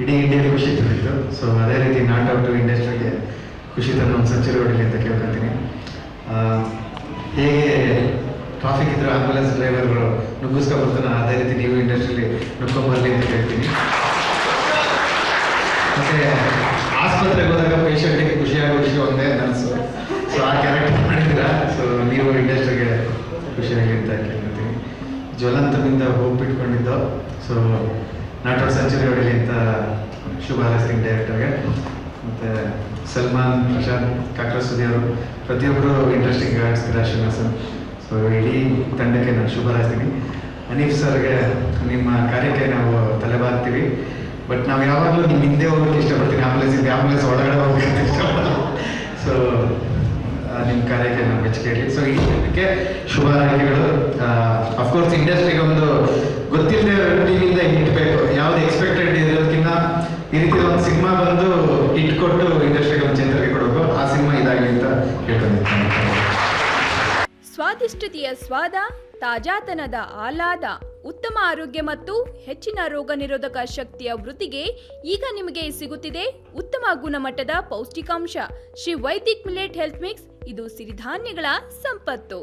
ಇಡೀ ಇಂಡಿಯಾಗೆ ಖುಷಿ ತಂದಿತ್ತು. ಸೊ ಅದೇ ರೀತಿ ನಾಟ್ ಔಟ್ ಇಂಡಸ್ಟ್ರಿಗೆ ಖುಷಿ ತಂದು ಒಂದು ಸೆಂಚುರಿ ಹೊಡಿಲಿ ಅಂತ ಕೇಳ್ಕೊತೀನಿ. ಹೇಗೆ ಟ್ರಾಫಿಕ್ ಇದ್ದರೆ ಆಂಬುಲೆನ್ಸ್ ಡ್ರೈವರ್ಗಳು ನುಗ್ಗಿಸ್ಕೊಬರ್ತಾನೆ, ಅದೇ ರೀತಿ ನೀವು ಇಂಡಸ್ಟ್ರಿಯಲ್ಲಿ ನುಗ್ಕೊಂಬರಲಿ ಅಂತ ಕೇಳ್ತೀನಿ. ಮತ್ತು ಆಸ್ಪತ್ರೆಗೆ ಹೋದಾಗ ಪೇಷಂಟಿಗೆ ಖುಷಿಯಾಗೋ ವಿಷಯ ಒಂದೇ ನನಸು. ಸೊ ಆ ಕ್ಯಾರೆಕ್ಟರ್ ಮಾಡಿದ್ದೀರಾ. ಸೊ ನೀವು ಇಂಡಸ್ಟ್ರಿಗೆ ಖುಷಿಯಾಗಿ ಅಂತ ಕೇಳ್ಕೊತೀನಿ. ಜ್ವಲಂತದಿಂದ ಹೋಗ್ಬಿಟ್ಕೊಂಡಿದ್ದು. ಸೊ ನಾಟ್ ಔಟ್ ಸೆಂಚುರಿ ಹೊಡಿಲಿ ಅಂತ ಶುಭ ಹಾರೈಸ್ತೀನಿ ಡೈರೆಕ್ಟರ್ಗೆ. ಮತ್ತು ಸಲ್ಮಾನ್, ಪ್ರಶಾಂತ್, ಕಾಕ್ರೋಚ್ ಸುದಿ ಅವರು ಪ್ರತಿಯೊಬ್ಬರು ಇಂಟ್ರೆಸ್ಟಿಂಗ್ ಆಡಿಸ್ತಾರೆ ಶ್ರೀನಿವಾಸನ್. ಸೊ ಇಡೀ ತಂಡಕ್ಕೆ ನಾನು ಶುಭ ಹಾರೈಸ್ತೀನಿ. ಅನೀಫ್ ಸರ್ಗೆ ನಿಮ್ಮ ಕಾರ್ಯಕ್ಕೆ ನಾವು ತಲೆಬಾಗ್ತೀವಿ. ಬಟ್ ನಾವು ಯಾವಾಗಲೂ ನಿಮ್ಮ ಹಿಂದೆ ಹೋಗೋಕ್ಕೆ ಇಷ್ಟಪಡ್ತೀನಿ. ಆಂಬುಲೆನ್ಸ್ ಒಳಗಡೆ ಹೋಗೋಕ್ಕೆ ಇಷ್ಟಪಡಲ್ಲ. ಸೊ ನಿಮ್ಮ ಕಾರ್ಯಕ್ಕೆ ನಾವು ಮೆಚ್ಚುಗೆ ಇರಲಿ. ಸೊ ಈ ಇದಕ್ಕೆ ಶುಭ ಹಾರೈಕೆಗಳು. ಅಫ್ಕೋರ್ಸ್ ಇಂಡಸ್ಟ್ರಿಗೆ ಒಂದು ಗೊತ್ತಿಲ್ಲದೆ ಟಿವಿಯಿಂದ ಇಟ್ಬೇಕು, ಯಾವ್ದು ಎಕ್ಸ್ಪೆಕ್ಟೆಡ್ ಇರೋದಕ್ಕಿಂತ ಈ ರೀತಿ ಒಂದು ಸಿನಿಮಾ ಬಂದು ಹಿಟ್ ಕೊಟ್ಟು ಇಂಡಸ್ಟ್ರಿಗೆ ಒಂದು ಚೇತರಿಕೆ ಕೊಡಬೇಕು. ಆ ಸಿನಿಮಾ ಇದಾಗಲಿ ಅಂತ ಹೇಳ್ಕೊಂಡಿದ್ದೀನಿ. ಸ್ವಾದಿಷ್ಟತೆಯ ಸ್ವಾದ, ತಾಜಾತನದ ಆಹ್ಲಾದ, ಉತ್ತಮ ಆರೋಗ್ಯ ಮತ್ತು ಹೆಚ್ಚಿನ ರೋಗ ನಿರೋಧಕ ಶಕ್ತಿಯ ವೃದ್ಧಿಗೆ ಈಗ ನಿಮಗೆ ಸಿಗುತ್ತಿದೆ ಉತ್ತಮ ಗುಣಮಟ್ಟದ ಪೌಷ್ಟಿಕಾಂಶ Shri Vaidik millet health mix. ಇದು ಸಿರಿಧಾನ್ಯಗಳ ಸಂಪತ್ತು.